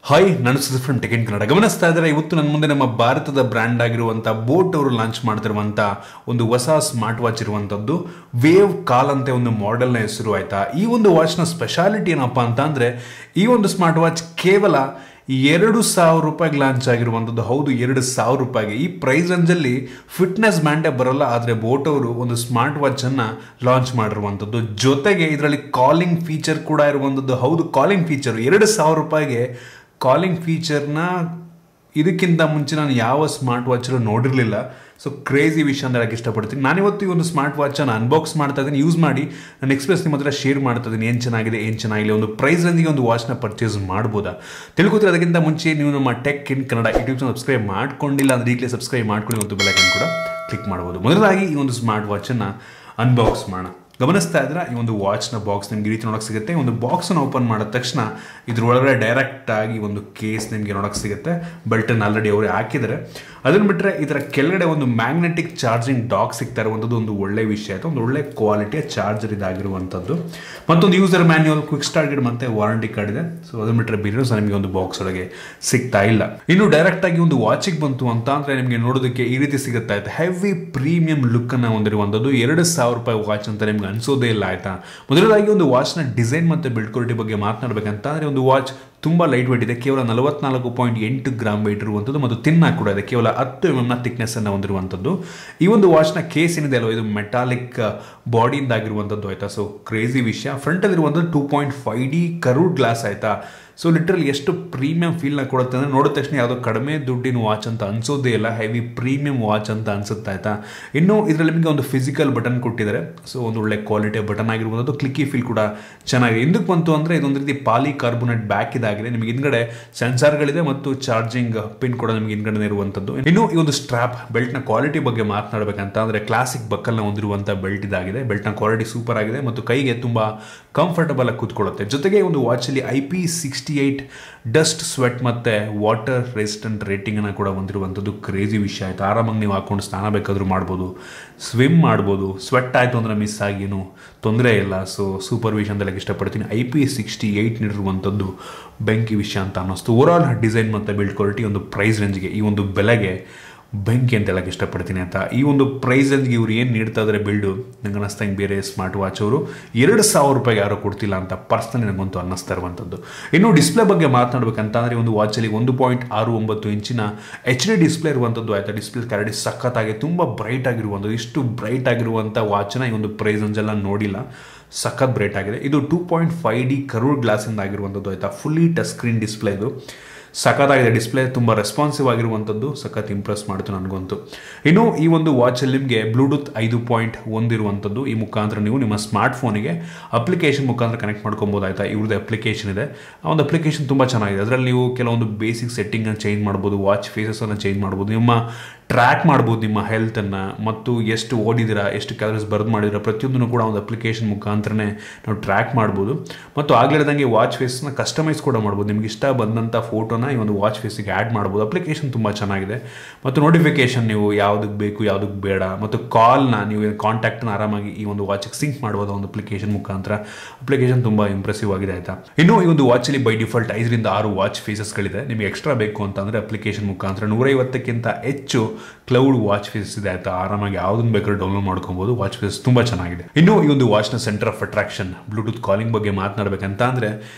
Hi ನಾನು Sudhir from tech in Kannada. ಗಮನಿಸ್ತಾ ಇದ್ದಾರೆ ಇವತ್ತು ನನ್ನ ಮುಂದೆ ನಮ್ಮ ಭಾರತದ ಬ್ರ್ಯಾಂಡ್ ಆಗಿರುವಂಥ ಬೋಟ್ ಅವರು ಲಾಂಚ್ ಮಾಡ್ತಿರುವಂಥ ಒಂದು ಹೊಸ ಸ್ಮಾರ್ಟ್ ವಾಚ್ ಇರುವಂಥದ್ದು ವೇವ್ ಕಾಲ್ ಅಂತ ಒಂದು ಮಾಡೆಲ್ನ ಹೆಸರು ಆಯ್ತಾ. ಈ ಒಂದು ವಾಚ್ನ ಸ್ಪೆಷಾಲಿಟಿ ಏನಪ್ಪ ಅಂತ ಅಂದರೆ ಈ ಒಂದು ಸ್ಮಾರ್ಟ್ ವಾಚ್ ಕೇವಲ 2,000 ರೂಪಾಯಿಗೆ ಲಾಂಚ್ ಆಗಿರುವಂಥದ್ದು. ಹೌದು, 2,000 ರೂಪಾಯಿಗೆ. ಈ ಪ್ರೈಸ್ ರೇಂಜಲ್ಲಿ ಫಿಟ್ನೆಸ್ ಬ್ಯಾಂಡೇ ಬರೋಲ್ಲ, ಆದರೆ ಬೋಟ್ ಅವರು ಒಂದು ಸ್ಮಾರ್ಟ್ ವಾಚನ್ನು ಲಾಂಚ್ ಮಾಡಿರುವಂಥದ್ದು. ಜೊತೆಗೆ ಇದರಲ್ಲಿ ಕಾಲಿಂಗ್ ಫೀಚರ್ ಕೂಡ ಇರುವಂಥದ್ದು. ಹೌದು, ಕಾಲಿಂಗ್ ಫೀಚರ್ 2,000 ರೂಪಾಯಿಗೆ ಕಾಲಿಂಗ್ ಫೀಚರ್ನ ಇದಕ್ಕಿಂತ ಮುಂಚೆ ನಾನು ಯಾವ ಸ್ಮಾರ್ಟ್ ವಾಚಲ್ಲೂ ನೋಡಿರಲಿಲ್ಲ. ಸೊ ಕ್ರೇಜಿ ವಿಷಯ ಅಂತ ಹೇಳಕ್ಕೆ ಇಷ್ಟಪಡ್ತೀನಿ. ನಾನಿವತ್ತು ಈ ಒಂದು ಸ್ಮಾರ್ಟ್ ವಾಚನ್ನು ಅನ್ಬಾಕ್ಸ್ ಮಾಡ್ತಾ ಇದ್ದೀನಿ, ಯೂಸ್ ಮಾಡಿ ನಾನು ಎಕ್ಸ್ಪ್ರೆಸ್ ನಿಮ್ಮ ಹತ್ರ ಶೇರ್ ಮಾಡ್ತಾ ಇದ್ದೀನಿ. ಏನು ಚೆನ್ನಾಗಿದೆ, ಏನು ಚೆನ್ನಾಗಿಲ್ಲ, ಒಂದು ಪ್ರೈಸ್ ರೇಂಜಿಗೆ ಒಂದು ವಾಚ್ನ ಪರ್ಚೇಸ್ ಮಾಡ್ಬೋದಾ ತಿಳ್ಕೊತೀರ. ಅದಕ್ಕಿಂತ ಮುಂಚೆ ನೀವು ನಮ್ಮ tech in Kannada YouTube channel subscribe ಮಾಡ್ಕೊಂಡಿಲ್ಲ ಅಂದರೆ ಈಗಲೇ ಸಬ್ಸ್ಕ್ರೈಬ್ ಮಾಡ್ಕೊಳ್ಳಿ ಮತ್ತು ಬೆಲ್ ಐಕಾನ್ ಕೂಡ ಕ್ಲಿಕ್ ಮಾಡ್ಬೋದು. ಮೊದಲಾಗಿ ಈ ಒಂದು ಸ್ಮಾರ್ಟ್ ವಾಚನ್ನು ಅನ್ಬಾಕ್ಸ್ ಮಾಡೋಣ. ಗಮನಿಸ್ತಾ ಇದ್ರೆ ಈ ಒಂದು ವಾಚ್ನ ಬಾಕ್ಸ್ ನಿಮ್ಗೆ ಈ ರೀತಿ ನೋಡೋಕೆ ಸಿಗುತ್ತೆ. ಒಂದು ಬಾಕ್ಸನ್ನು ಓಪನ್ ಮಾಡಿದ ತಕ್ಷಣ ಇದ್ರೊಳಗಡೆ ಡೈರೆಕ್ಟ್ ಆಗಿ ಒಂದು ಕೇಸ್ ನಿಮಗೆ ನೋಡೋಕೆ ಸಿಗುತ್ತೆ. ಬೆಲ್ಟನ್ನು ಆಲ್ರೆಡಿ ಅವರೇ ಹಾಕಿದ್ದಾರೆ. ಅದನ್ನು ಬಿಟ್ಟರೆ ಇದರ ಕೆಳಗಡೆ ಒಂದು ಮ್ಯಾಗ್ನೆಟಿಕ್ ಚಾರ್ಜಿಂಗ್ ಡಾಕ್ ಸಿಗ್ತಾ ಇರುವಂಥದ್ದು ಒಂದು ಒಳ್ಳೆ ವಿಷಯ ಆಯಿತು. ಒಂದು ಒಳ್ಳೆ ಕ್ವಾಲಿಟಿಯ ಚಾರ್ಜರ್ ಇದಾಗಿರುವಂಥದ್ದು. ಮತ್ತೊಂದು user manual, quick start guide ಮತ್ತು ವಾರಂಟಿ ಕಾರ್ಡ್ ಇದೆ. ಸೊ ಅದನ್ನು ಬಿಟ್ಟರೆ ಬೇರೆ ಸಹ ನಿಮಗೆ ಒಂದು ಬಾಕ್ಸ್ ಒಳಗೆ ಸಿಗ್ತಾ ಇಲ್ಲ. ಇನ್ನು ಡೈರೆಕ್ಟ್ ಆಗಿ ಒಂದು ವಾಚಿಗೆ ಬಂತು ಅಂತ ಅಂದರೆ ನಿಮಗೆ ನೋಡೋದಕ್ಕೆ ಈ ರೀತಿ ಸಿಗುತ್ತಾ ಇತ್ತು. ಹೆವಿ ಪ್ರೀಮಿಯಂ ಲುಕ್ಕನ್ನು ಹೊಂದಿರುವಂಥದ್ದು 2,000 ರೂಪಾಯಿ ವಾಚ್ ಅಂತ ನಿಮ್ಗೆ ಅನ್ಸೋದೇ ಇಲ್ಲ ಆಯ್ತಾ. ಮೊದಲಾಗಿ ಒಂದು ವಾಚ್ನ ಡಿಸೈನ್ ಮತ್ತು ಬಿಲ್ಡ್ ಕ್ವಾಲಿಟಿ ಬಗ್ಗೆ ಮಾತನಾಡಬೇಕಂತ ಅಂದರೆ ಒಂದು ವಾಚ್ ತುಂಬ ಲೈಟ್ ವೇಟ್ ಇದೆ. ಕೇವಲ 44.8 ಗ್ರಾಮ್ ವೇಟ್ ಇರುವಂಥದ್ದು ಮತ್ತು ತಿನ್ನ ಕೂಡ ಇದೆ. ಕೇವಲ 10 mm ಥಿಕ್ನೆಸ್ ಅನ್ನು ಹೊಂದಿರುವಂಥದ್ದು. ಈ ಒಂದು ವಾಚ್ನ ಕೇಸ್ ಏನಿದೆ ಅಲ್ವ, ಇದು ಮೆಟಾಲಿಕ್ ಬಾಡಿಯಿಂದ ಆಗಿರುವಂಥದ್ದು ಆಯ್ತಾ. ಸೊ ಕ್ರೇಜಿ ವಿಷಯ. ಫ್ರಂಟಲ್ಲಿ ಇರುವಂಥದ್ದು 2.5D ಕರ್ವ್ಡ್ ಗ್ಲಾಸ್ ಆಯ್ತಾ. ಸೊ ಲಿಟ್ರಲಿ ಎಷ್ಟು ಪ್ರೀಮಿಯಂ ಫೀಲ್ನ ಕೊಡುತ್ತೆ ಅಂದರೆ ನೋಡಿದ ತಕ್ಷಣ ಯಾವುದೋ ಕಡಿಮೆ ದುಡ್ಡಿನ ವಾಚ್ ಅಂತ ಅನ್ಸೋದೇ ಇಲ್ಲ, ಹೆವಿ ಪ್ರೀಮಿಯಂ ವಾಚ್ ಅಂತ ಅನ್ಸುತ್ತೆ ಆಯ್ತಾ. ಇನ್ನು ಇದರಲ್ಲಿ ನಿಮಗೆ ಒಂದು ಫಿಸಿಕಲ್ ಬಟನ್ ಕೊಟ್ಟಿದ್ದಾರೆ. ಸೊ ಒಂದು ಒಳ್ಳೆ ಕ್ವಾಲಿಟಿಯ ಬಟನ್ ಆಗಿರುವಂಥದ್ದು. ಕ್ಲಿಕ್ಕಿ ಫೀಲ್ ಕೂಡ ಚೆನ್ನಾಗಿದೆ. ఎందుకు ಬಂತು ಅಂದರೆ ಇದೊಂದು ರೀತಿ ಪಾಲಿಕಾರ್ಬೊನೇಟ್ ಬ್ಯಾಕ್ ಇದಾಗಿದೆ. ನಿಮಗೆ ಹಿಂದ್ಗಡೆ ಸೆನ್ಸಾರ್ಗಳಿದೆ ಮತ್ತು ಚಾರ್ಜಿಂಗ್ ಪಿನ್ ಕೂಡ ನಿಮಗೆ ಹಿಂದ್ಗಡೆ ಇರುವಂಥದ್ದು. ಇನ್ನು ಈ ಒಂದು ಸ್ಟ್ರಾಪ್ ಬೆಲ್ಟ್ನ ಕ್ವಾಲಿಟಿ ಬಗ್ಗೆ ಮಾತನಾಡಬೇಕಂತ ಅಂದರೆ ಕ್ಲಾಸಿಕ್ ಬಕ್ಕಲ್ನ ಹೊಂದಿರುವಂಥ ಬೆಲ್ಟ್ ಇದಾಗಿದೆ. ಬೆಲ್ಟ್ನ ಕ್ವಾಲಿಟಿ ಸೂಪರ್ ಆಗಿದೆ ಮತ್ತು ಕೈಗೆ ತುಂಬ ಕಂಫರ್ಟಬಲ್ ಆಗಿ ಕೂತ್ಕೊಳ್ಳುತ್ತೆ. ಜೊತೆಗೆ ಒಂದು ವಾಚಲ್ಲಿ IP68 ಡಸ್ಟ್, ಸ್ವೆಟ್ ಮತ್ತು ವಾಟರ್ ರೆಸಿಸ್ಟೆಂಟ್ ರೇಟಿಂಗನ್ನು ಕೂಡ ಹೊಂದಿರುವಂಥದ್ದು. ಕ್ರೇಜಿ ವಿಷಯ ಆಯಿತು. ಆರಾಮಾಗಿ ನೀವು ಹಾಕೊಂಡು ಸ್ನಾನ ಬೇಕಾದರೂ ಮಾಡ್ಬೋದು, ಸ್ವಿಮ್ ಮಾಡ್ಬೋದು. ಸ್ವೆಟ್ ಆಯಿತು ಅಂದರೆ ಮಿಸ್ ಆಗೇನು ತೊಂದರೆ ಇಲ್ಲ. ಸೊ ಸೂಪರ್ ವಿಷಯ ಅಂತ ಹೇಳಕ್ಕೆ ಇಷ್ಟಪಡ್ತೀನಿ. IP68 ನೀಡಿರುವಂಥದ್ದು ಬೆಂಕಿ ವಿಷಯ ಅಂತ ಅನ್ನಿಸ್ತು. ಓವರಾಲ್ ಡಿಸೈನ್ ಮತ್ತು ಬಿಲ್ಡ್ ಕ್ವಾಲಿಟಿ ಒಂದು ಪ್ರೈಸ್ ರೇಂಜ್ಗೆ, ಈ ಒಂದು ಬೆಲೆಗೆ ಬೆಂಕಿ ಅಂತ ಹೇಳಕ್ಕೆ ಇಷ್ಟಪಡ್ತೀನಿ ಅಂತ. ಈ ಒಂದು ಪ್ರೈಸ್ ರೇಂಜ್ಗೆ ಇವ್ರು ಏನು ನೀಡ್ತಾ ಇದ್ದಾರೆ ಬಿಲ್ಡು, ನಂಗೆ ಅನ್ನಿಸ್ದಂಗೆ ಬೇರೆ ಸ್ಮಾರ್ಟ್ ವಾಚ್ ಅವರು 2,000 ರೂಪಾಯಿಗೆ ಯಾರೋ ಕೊಡ್ತಿಲ್ಲ ಅಂತ ಪರ್ಸ್ನಲಿ ನನಗಂತೂ ಅನ್ನಿಸ್ತಾ ಇರುವಂಥದ್ದು. ಇನ್ನು ಡಿಸ್ಪ್ಲೇ ಬಗ್ಗೆ ಮಾತನಾಡಬೇಕಂತ ಅಂದರೆ ಒಂದು ವಾಚಲ್ಲಿ 1.69 ಇಂಚಿನ HD ಡಿಸ್ಪ್ಲೇ ಇರುವಂಥದ್ದು ಆಯಿತಾ. ಡಿಸ್ಪ್ಲೇ ಕ್ಲಾರಿಟಿ ಸಖತ್ತಾಗಿ ತುಂಬ ಬ್ರೈಟ್ ಆಗಿರುವಂಥದ್ದು. ಇಷ್ಟು ಬ್ರೈಟ್ ಆಗಿರುವಂಥ ವಾಚನ್ನ ಈ ಒಂದು ಪ್ರೈಸ್ ರೇಂಜೆಲ್ಲ ನೋಡಿಲ್ಲ. ಸಖತ್ ಬ್ರೈಟ್ ಆಗಿದೆ. ಇದು 2.5D ಕರ್ವ್ಡ್ ಗ್ಲಾಸಿಂದ ಆಗಿರುವಂಥದ್ದು ಆಯಿತಾ. ಫುಲ್ಲಿ ಟಚ್ ಸ್ಕ್ರೀನ್ ಡಿಸ್ಪ್ಲೇ ಇದು. ಸಖತ್ತಾಗಿದೆ ಡಿಸ್ಪ್ಲೇ, ತುಂಬ ರೆಸ್ಪಾನ್ಸಿವ್ ಆಗಿರುವಂಥದ್ದು. ಸಖತ್ ಇಂಪ್ರೆಸ್ ಮಾಡ್ತು ನನಗಂತೂ. ಇನ್ನು ಈ ಒಂದು ವಾಚಲ್ಲಿ ನಿಮಗೆ ಬ್ಲೂಟೂತ್ 5.1 ಇರುವಂಥದ್ದು. ಈ ಮುಖಾಂತರ ನೀವು ನಿಮ್ಮ ಸ್ಮಾರ್ಟ್ ಫೋನಿಗೆ ಅಪ್ಲಿಕೇಶನ್ ಮುಖಾಂತರ ಕನೆಕ್ಟ್ ಮಾಡ್ಕೊಬೋದು ಆಯಿತಾ. ಇವ್ರದ್ದು ಅಪ್ಲಿಕೇಶನ್ ಇದೆ. ಆ ಒಂದು ಅಪ್ಲಿಕೇಶನ್ ತುಂಬ ಚೆನ್ನಾಗಿದೆ. ಅದರಲ್ಲಿ ನೀವು ಕೆಲವೊಂದು ಬೇಸಿಕ್ ಸೆಟ್ಟಿಂಗನ್ನು ಚೇಂಜ್ ಮಾಡ್ಬೋದು, ವಾಚ್ ಫೇಸಸನ್ನು ಚೇಂಜ್ ಮಾಡ್ಬೋದು, ನಿಮ್ಮ ಟ್ರ್ಯಾಕ್ ಮಾಡ್ಬೋದು ನಿಮ್ಮ ಹೆಲ್ತನ್ನು, ಮತ್ತು ಎಷ್ಟು ಓಡಿದಿರಾ, ಎಷ್ಟು ಕ್ಯಾಲರೀಸ್ ಬರ್ದು ಮಾಡಿದಿರಾ, ಪ್ರತಿಯೊಂದನ್ನು ಕೂಡ ಒಂದು ಅಪ್ಲಿಕೇಶನ್ ಮುಖಾಂತರನೇ ನಾವು ಟ್ರ್ಯಾಕ್ ಮಾಡ್ಬೋದು. ಮತ್ತು ಆಗಲಿದಂಗೆ ವಾಚ್ ಫೇಸನ್ನ ಕಸ್ಟಮೈಸ್ ಕೂಡ ಮಾಡ್ಬೋದು. ನಿಮ್ಗೆ ಇಷ್ಟ ಬಂದಂಥ ಫೋಟೋನ ಈ ಒಂದು ವಾಚ್ ಫೇಸಿಗೆ ಆ್ಯಡ್ ಮಾಡ್ಬೋದು. ಅಪ್ಲಿಕೇಶನ್ ತುಂಬ ಚೆನ್ನಾಗಿದೆ. ಮತ್ತು ನೋಟಿಫಿಕೇಶನ್ ನೀವು ಯಾವುದಕ್ಕೆ ಬೇಕು ಯಾವುದಕ್ಕೆ ಬೇಡ, ಮತ್ತು ಕಾಲ್ನ ನೀವು ಕಾಂಟ್ಯಾಕ್ಟ್ನ ಆರಾಮಾಗಿ ಈ ಒಂದು ವಾಚಿಗೆ ಸಿಂಕ್ ಮಾಡ್ಬೋದು ಒಂದು ಅಪ್ಲಿಕೇಶನ್ ಮುಖಾಂತರ. ಅಪ್ಲಿಕೇಶನ್ ತುಂಬ ಇಂಪ್ರೆಸಿವ್ ಆಗಿದೆ ಆಯಿತಾ. ಇನ್ನು ಈ ಒಂದು ವಾಚಲ್ಲಿ ಬೈ ಡಿಫಾಲ್ಟ್ 5ರಿಂದ 6 ವಾಚ್ ಫೇಸಸ್ಗಳಿದೆ. ನಿಮಗೆ ಎಕ್ಸ್ಟ್ರಾ ಬೇಕು ಅಂತಂದರೆ ಅಪ್ಲಿಕೇಶನ್ ಮುಖಾಂತರ 150ಕ್ಕಿಂತ ಹೆಚ್ಚು ಕ್ಲೌಡ್ ವಾಚ್ ಫೇಸ್ ಇದೆ ಆಯ್ತಾ. ಆರಾಮಾಗಿ ಯಾವುದನ್ನು ಬೇಕಾದ್ರೂ ಡೌನ್ಲೋಡ್ ಮಾಡ್ಕೊಬೋದು. ವಾಚ್ ಫೇಸ್ ತುಂಬ ಚೆನ್ನಾಗಿದೆ. ಇನ್ನು ಈ ಒಂದು ವಾಚ್ನ centre of attraction Bluetooth calling ಬಗ್ಗೆ ಮಾತನಾಡಬೇಕಂತ ಅಂದರೆ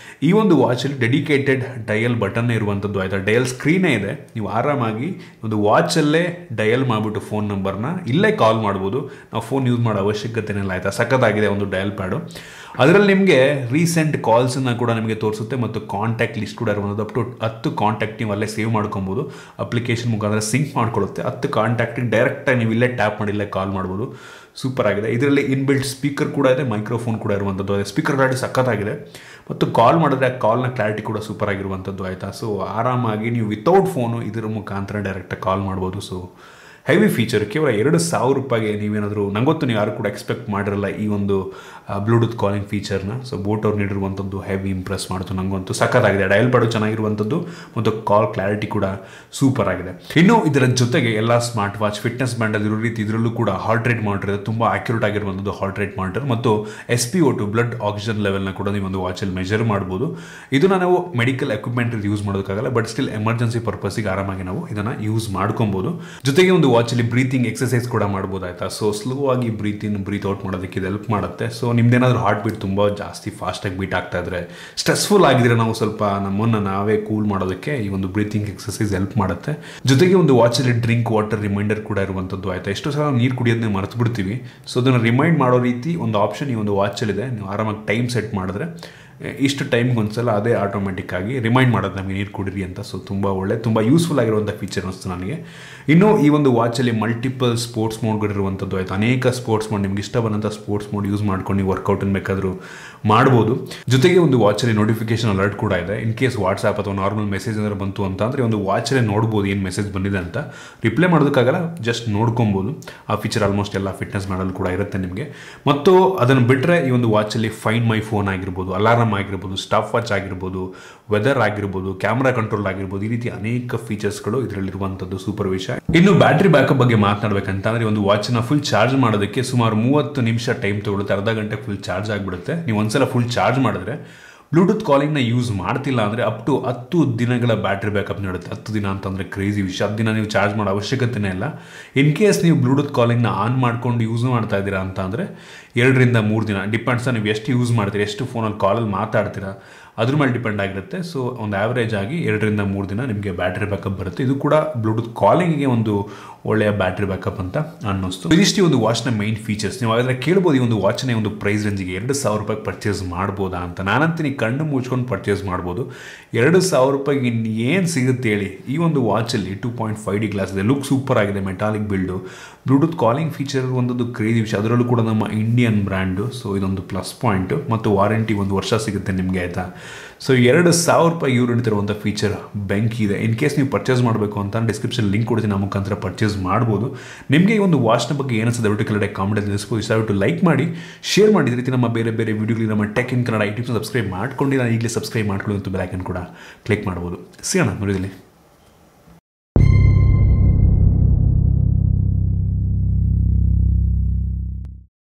ಈ ಒಂದು ವಾಚಲ್ಲಿ ಡೆಡಿಕೇಟೆಡ್ ಡಯಲ್ ಬಟನ್ ಇರುವಂಥದ್ದು ಆಯಿತಾ. ಡಯಲ್ ಸ್ಕ್ರೀನೇ ಇದೆ. ನೀವು ಆರಾಮಾಗಿ ಒಂದು ವಾಚಲ್ಲೇ ಡಯಲ್ ಮಾಡಿಬಿಟ್ಟು ಫೋನ್ ನಂಬರ್ನ ಇಲ್ಲೇ ಕಾಲ್ ಮಾಡ್ಬೋದು. ನಾವು ಫೋನ್ ಯೂಸ್ ಮಾಡೋ ಅವಶ್ಯಕತೆನೇ ಇಲ್ಲ ಆಯಿತಾ. ಸಖತ್ತಾಗಿದೆ ಒಂದು ಡಯಲ್ ಪ್ಯಾಡು. ಅದರಲ್ಲಿ ನಿಮಗೆ ರೀಸೆಂಟ್ ಕಾಲ್ಸನ್ನು ಕೂಡ ನಿಮಗೆ ತೋರಿಸುತ್ತೆ ಮತ್ತು ಕಾಂಟ್ಯಾಕ್ಟ್ ಲಿಸ್ಟ್ ಕೂಡ ಇರುವಂಥದ್ದು. ಅಪ್ ಟು 10 ಕಾಂಟ್ಯಾಕ್ಟ್ ನೀವು ಅಲ್ಲೇ ಸೇವ್ ಮಾಡ್ಕೊಬೋದು. ಅಪ್ಲಿಕೇಶನ್ ಮುಖಾಂತರ ಸಿಂಕ್ ಮಾಡ್ಕೊಳ್ಳುತ್ತೆ. 10 ಕಾಂಟ್ಯಾಕ್ಟಿಗೆ ಡೈರೆಕ್ಟಾಗಿ ನೀವು ಇಲ್ಲೇ ಟ್ಯಾಪ್ ಮಾಡಿ ಇಲ್ಲೇ ಕಾಲ್ ಮಾಡ್ಬೋದು. ಸೂಪರ್ ಆಗಿದೆ. ಇದರಲ್ಲಿ ಇನ್ಬಿಲ್ಟ್ ಸ್ಪೀಕರ್ ಕೂಡ ಇದೆ, ಮೈಕ್ರೋಫೋನ್ ಕೂಡ ಇರುವಂಥದ್ದು. ಅದೇ ಸ್ಪೀಕರ್ ಕ್ಲಾರಿಟಿ ಸಖತ್ತಾಗಿದೆ ಮತ್ತು ಕಾಲ್ ಮಾಡಿದ್ರೆ ಆ ಕಾಲ್ನ ಕ್ಲಾರಿಟಿ ಕೂಡ ಸೂಪರ್ ಆಗಿರುವಂಥದ್ದು ಆಯಿತಾ. ಸೊ ಆರಾಮಾಗಿ ನೀವು ವಿತೌಟ್ ಫೋನು ಇದರ ಮುಖಾಂತರ ಡೈರೆಕ್ಟಾಗಿ ಕಾಲ್ ಮಾಡ್ಬೋದು. So heavy feature. ಕೇವಲ 2,000 ರೂಪಾಯಿಗೆ ನೀವೇನಾದರೂ, ನಂಗೊತ್ತು ನೀವು ಯಾರು ಕೂಡ ಎಕ್ಸ್ಪೆಕ್ಟ್ ಮಾಡಿರಲ್ಲ ಈ ಒಂದು ಬ್ಲೂಟೂತ್ ಕಾಲಿಂಗ್ ಫೀಚರ್ನ. ಸೊ ಬೋಟ್ ಅವ್ರು ನೀಡಿರುವಂಥದ್ದು ಹೆವಿ ಇಂಪ್ರೆಸ್ ಮಾಡ್ತು, ನಂಗಂತೂ ಸಖತ್ತಾಗಿದೆ. ಡಯಲ್ ಪ್ಯಾಡು ಚೆನ್ನಾಗಿರುವಂಥದ್ದು ಮತ್ತು ಕಾಲ್ ಕ್ಲಾರಿಟಿ ಕೂಡ ಸೂಪರ್ ಆಗಿದೆ. ಇನ್ನು ಇದರ ಜೊತೆಗೆ ಎಲ್ಲ ಸ್ಮಾರ್ಟ್ ವಾಚ್ ಫಿಟ್ನೆಸ್ ಬ್ಯಾಂಡಲ್ಲಿ ಇರೋ ರೀತಿ ಇದರಲ್ಲೂ ಕೂಡ ಹಾರ್ಟ್ ರೇಟ್ ಮಾನಿಟರ್ ಇದೆ, ತುಂಬ ಅಕ್ಯುರೇಟ್ ಆಗಿರುವಂಥದ್ದು ಹಾರ್ಟ್ ರೇಟ್ ಮಾನಿಟರ್, ಮತ್ತು SpO2 ಬ್ಲಡ್ ಆಕ್ಸಿಜನ್ ಲೆವೆಲ್ನ ಕೂಡ ನೀವು ಒಂದು ವಾಚಲ್ಲಿ ಮೆಜರ್ ಮಾಡ್ಬೋದು. ಇದನ್ನ ನಾವು ಮೆಡಿಕಲ್ ಎಕ್ವಿಪ್ಮೆಂಟ್ ಯೂಸ್ ಮಾಡೋದಕ್ಕಾಗಲ್ಲ, ಬಟ್ ಸ್ಟಿಲ್ ಎಮರ್ಜೆನ್ಸಿ ಪರ್ಪಸ್ಗೆ ಆರಾಮಾಗಿ ನಾವು ಇದನ್ನ ಯೂಸ್ ಮಾಡ್ಕೊಬಹುದು. ಜೊತೆಗೆ ಒಂದು ವಾಚಲ್ಲಿ ಬ್ರೀತಿಂಗ್ ಎಕ್ಸರ್ಸೈಸ್ ಕೂಡ ಮಾಡ್ಬೋದು ಆಯ್ತಾ. ಸೊ ಸ್ಲೋ ಆಗಿ ಬ್ರೀತ್ ಇನ್ ಬ್ರೀತ್ ಔಟ್ ಮಾಡೋದಕ್ಕೆ ಇದು ಹೆಲ್ಪ್ ಮಾಡುತ್ತೆ. ಸೊ ನಿಮ್ದೇನಾದ್ರೂ ಹಾರ್ಟ್ ಬೀಟ್ ತುಂಬ ಜಾಸ್ತಿ ಫಾಸ್ಟಾಗಿ ಬೀಟ್ ಆಗ್ತಾ ಇದ್ರೆ, ಸ್ಟ್ರೆಸ್ಫುಲ್ ಆಗಿದ್ರೆ, ನಾವು ಸ್ವಲ್ಪ ನಮ್ಮನ್ನು ನಾವೇ ಕೂಲ್ ಮಾಡೋದಕ್ಕೆ ಈ ಒಂದು ಬ್ರೀತಿಂಗ್ ಎಕ್ಸರ್ಸೈಸ್ ಹೆಲ್ಪ್ ಮಾಡುತ್ತೆ. ಜೊತೆಗೆ ಒಂದು ವಾಚಲ್ಲಿ ಡ್ರಿಂಕ್ ವಾಟರ್ ರಿಮೈಂಡರ್ ಕೂಡ ಇರುವಂಥದ್ದು ಆಯ್ತಾ. ಎಷ್ಟೋ ಸಲ ನೀರು ಕುಡಿಯೋದನ್ನೇ ಮರೆತು ಬಿಡ್ತೀವಿ. ಸೊ ಅದನ್ನು ರಿಮೈಂಡ್ ಮಾಡೋ ರೀತಿ ಒಂದು ಆಪ್ಷನ್ ಈ ಒಂದು ವಾಚಲ್ಲಿದೆ. ನೀವು ಆರಾಮಾಗಿ ಟೈಮ್ ಸೆಟ್ ಮಾಡಿದ್ರೆ ಇಷ್ಟು ಟೈಮ್ಗೆ ಒಂದ್ಸಲ ಅದೇ ಆಟೋಮೆಟಿಕ್ ಆಗಿ ರಿಮೈಂಡ್ ಮಾಡೋದು ನಮಗೆ ನೀರು ಕುಡಿರಿ ಅಂತ. ಸೊ ತುಂಬ ಒಳ್ಳೆ, ತುಂಬ ಯೂಸ್ಫುಲ್ ಆಗಿರುವಂಥ ಫೀಚರ್ ಅನಿಸ್ತು ನನಗೆ. ಇನ್ನು ಈ ಒಂದು ವಾಚಲ್ಲಿ ಮಲ್ಟಿಪಲ್ ಸ್ಪೋರ್ಟ್ಸ್ ಮೋಡ್ಗಳಿರುವಂಥದ್ದು ಆಯಿತು. ಅನೇಕ ಸ್ಪೋರ್ಟ್ಸ್ ಮೋಡ್, ನಿಮ್ಗೆ ಇಷ್ಟ ಬಂದಂಥ ಸ್ಪೋರ್ಟ್ಸ್ ಮೋಡ್ ಯೂಸ್ ಮಾಡ್ಕೊಂಡು ನೀವು ವರ್ಕೌಟನ್ನು ಬೇಕಾದರೂ ಮಾಡ್ಬೋದು. ಜೊತೆಗೆ ಒಂದು ವಾಚಲ್ಲಿ ನೋಟಿಫಿಕೇಶನ್ ಅಲರ್ಟ್ ಕೂಡ ಇದೆ. ಇನ್ ಕೇಸ್ ವಾಟ್ಸಾಪ್ ಅಥವಾ ನಾರ್ಮಲ್ ಮೆಸೇಜ್ ಏನಾದ್ರು ಬಂತು ಅಂತ ಅಂದರೆ ಒಂದು ವಾಚಲ್ಲೇ ನೋಡ್ಬೋದು ಏನು ಮೆಸೇಜ್ ಬಂದಿದೆ ಅಂತ. ರಿಪ್ಲೈ ಮಾಡೋದಕ್ಕಾಗಲ್ಲ, ಜಸ್ಟ್ ನೋಡ್ಕೊಬೋದು. ಆ ಫೀಚರ್ ಆಲ್ಮೋಸ್ಟ್ ಎಲ್ಲ ಫಿಟ್ನೆಸ್ ಮಾಡಲು ಕೂಡ ಇರುತ್ತೆ ನಿಮಗೆ. ಮತ್ತು ಅದನ್ನು ಬಿಟ್ಟರೆ ಈ ಒಂದು ವಾಚಲ್ಲಿ ಫೈಂಡ್ ಮೈ ಫೋನ್ ಆಗಿರ್ಬೋದು, ಅಲಾರಾಮ್ ಆಗಿರ್ಬೋದು, ಸ್ಟಾಪ್ ವಾಚ್ ಆಗಿರ್ಬೋದು, ವೆದರ್ ಆಗಿರ್ಬೋದು, ಕ್ಯಾಮ್ರಾ ಕಂಟ್ರೋಲ್ ಆಗಿರ್ಬೋದು, ಈ ರೀತಿ ಅನೇಕ ಫೀಚರ್ಸ್ಗಳು ಇದರಲ್ಲಿರುವಂಥದ್ದು ಸೂಪರ್ ವಿಷಯ. ಇನ್ನು ಬ್ಯಾಟ್ರಿ ಬ್ಯಾಕಪ್ ಬಗ್ಗೆ ಮಾತನಾಡಬೇಕಂತ ಅಂದರೆ ಒಂದು ವಾಚನ್ನ ಫುಲ್ ಚಾರ್ಜ್ ಮಾಡೋದಕ್ಕೆ ಸುಮಾರು 30 ನಿಮಿಷ ಟೈಮ್ ತಗೊಳುತ್ತೆ. ಅರ್ಧ ಗಂಟೆ ಫುಲ್ ಚಾರ್ಜ್ ಆಗಿಬಿಡುತ್ತೆ. ನೀವು ಒಂದ್ಸಲ ಫುಲ್ ಚಾರ್ಜ್ ಮಾಡಿದ್ರೆ ಬ್ಲೂಟೂತ್ ಕಾಲಿಂಗ್ನ ಯೂಸ್ ಮಾಡ್ತಿಲ್ಲ ಅಂದರೆ ಅಪ್ ಟು 10 ದಿನಗಳ ಬ್ಯಾಟ್ರಿ ಬ್ಯಾಕಪ್ ನೀಡುತ್ತೆ. 10 ದಿನ ಅಂತಂದರೆ ಕ್ರೇಜಿ ವಿಷಯ. 10 ದಿನ ನೀವು ಚಾರ್ಜ್ ಮಾಡೋ ಅವಶ್ಯಕತೆನೇ ಇಲ್ಲ. ಇನ್ ಕೇಸ್ ನೀವು ಬ್ಲೂಟೂತ್ ಕಾಲಿಂಗ್ನ ಆನ್ ಮಾಡ್ಕೊಂಡು ಯೂಸ್ ಮಾಡ್ತಾ ಇದ್ದೀರಾ ಅಂತ ಅಂದರೆ 2 ರಿಂದ 3 ದಿನ, ಡಿಪೆಂಡ್ಸ್ ನೀವು ಎಷ್ಟು ಯೂಸ್ ಮಾಡ್ತೀರಾ, ಎಷ್ಟು ಫೋನಲ್ಲಿ ಕಾಲಲ್ಲಿ ಮಾತಾಡ್ತೀರಾ ಅದ್ರ ಮೇಲೆ ಡಿಪೆಂಡ್ ಆಗಿರುತ್ತೆ. ಸೊ ಒಂದು ಆವ್ರೇಜ್ ಆಗಿ 2 ರಿಂದ 3 ದಿನ ನಿಮಗೆ ಬ್ಯಾಟ್ರಿ ಬ್ಯಾಕಪ್ ಬರುತ್ತೆ. ಇದು ಕೂಡ ಬ್ಲೂಟೂತ್ ಕಾಲಿಂಗಿಗೆ ಒಂದು ಒಳ್ಳೆಯ ಬ್ಯಾಟ್ರಿ ಬ್ಯಾಕಪ್ ಅಂತ ಅನ್ನಿಸ್ತು. ಇದಿಷ್ಟು ಒಂದು ವಾಚ್ನ ಮೈನ್ ಫೀಚರ್ಸ್. ನೀವು ಹಾಗಾದ್ರೆ ಕೇಳ್ಬೋದು, ಈ ಒಂದು ವಾಚ್ನ ಒಂದು ಪ್ರೈಸ್ ರೇಂಜಿಗೆ 2,000 ರೂಪಾಯಿಗೆ ಪರ್ಚೇಸ್ ಮಾಡ್ಬೋದಾ ಅಂತ. ನಾನಂತೀನಿ ಕಣ್ಣು ಮುಚ್ಕೊಂಡು ಪರ್ಚೇಸ್ ಮಾಡ್ಬೋದು. 2,000 ರೂಪಾಯಿಗೆ ಏನು ಸಿಗುತ್ತೆ ಹೇಳಿ. ಈ ಒಂದು ವಾಚಲ್ಲಿ 2.5D ಗ್ಲಾಸ್ ಇದೆ, ಲುಕ್ ಸೂಪರ್ ಆಗಿದೆ, metallic build, Bluetooth calling feature ಒಂದೊಂದು ಕ್ರೇಜಿ ವಿಷಯ. ಅದರಲ್ಲೂ ಕೂಡ ನಮ್ಮ ಇಂಡಿಯನ್ ಬ್ರ್ಯಾಂಡು. ಸೊ ಇದೊಂದು ಪ್ಲಸ್ ಪಾಯಿಂಟ್. ಮತ್ತು ವಾರಂಟಿ 1 ವರ್ಷ ಸಿಗುತ್ತೆ ನಿಮಗೆ ಆಯಿತಾ. ಸೊ 2,000 ರೂಪಾಯಿ ಇವ್ರು ಹಿಡಿತಿರುವಂಥ ಫೀಚರ್ ಬೆಂಕಿ ಇದೆ. ಇನ್ ಕೇಸ್ ನೀವು ಪರ್ಚೇಸ್ ಮಾಡಬೇಕು ಅಂತ ಡಿಸ್ಕ್ರಿಪ್ಷನ್ ಲಿಂಕ್ ಕೊಡ್ತೀನಿ, ಆ ಮುಖಾಂತರ ಪರ್ಚೇಸ್ ಮಾಡ್ಬೋದು. ನಿಮಗೆ ಈ ಒಂದು ವಾಚ್ನ ಬಗ್ಗೆ ಏನಿಸ್ತದೆ ದಯವಿಟ್ಟು ಕೆಳಗಡೆ ಕಾಮೆಂಟ್ ತಿಳಿಸ್ಬೋದು. ಇಷ್ಟ ಲೈಕ್ ಮಾಡಿ, ಶೇರ್ ಮಾಡಿ. ರೀತಿ ನಮ್ಮ ಬೇರೆ ಬೇರೆ ವಿಡಿಯೋಗಳಿಗೆ ನಮ್ಮ tech in Kannada YouTube subscribe ಮಾಡ್ಕೊಂಡು, ನಾನು ಈಗಲೇ ಸಬ್ಸ್ಕ್ರೈಬ್ ಮಾಡ್ಕೊಳ್ಳಿ ಅಂತ ಬೆಲ್ ಐಕನ್ ಕೂಡ ಕ್ಲಿಕ್ ಮಾಡ್ಬೋದು. ಸಿಗೋಣ ನೋಡಿದಲ್ಲಿ.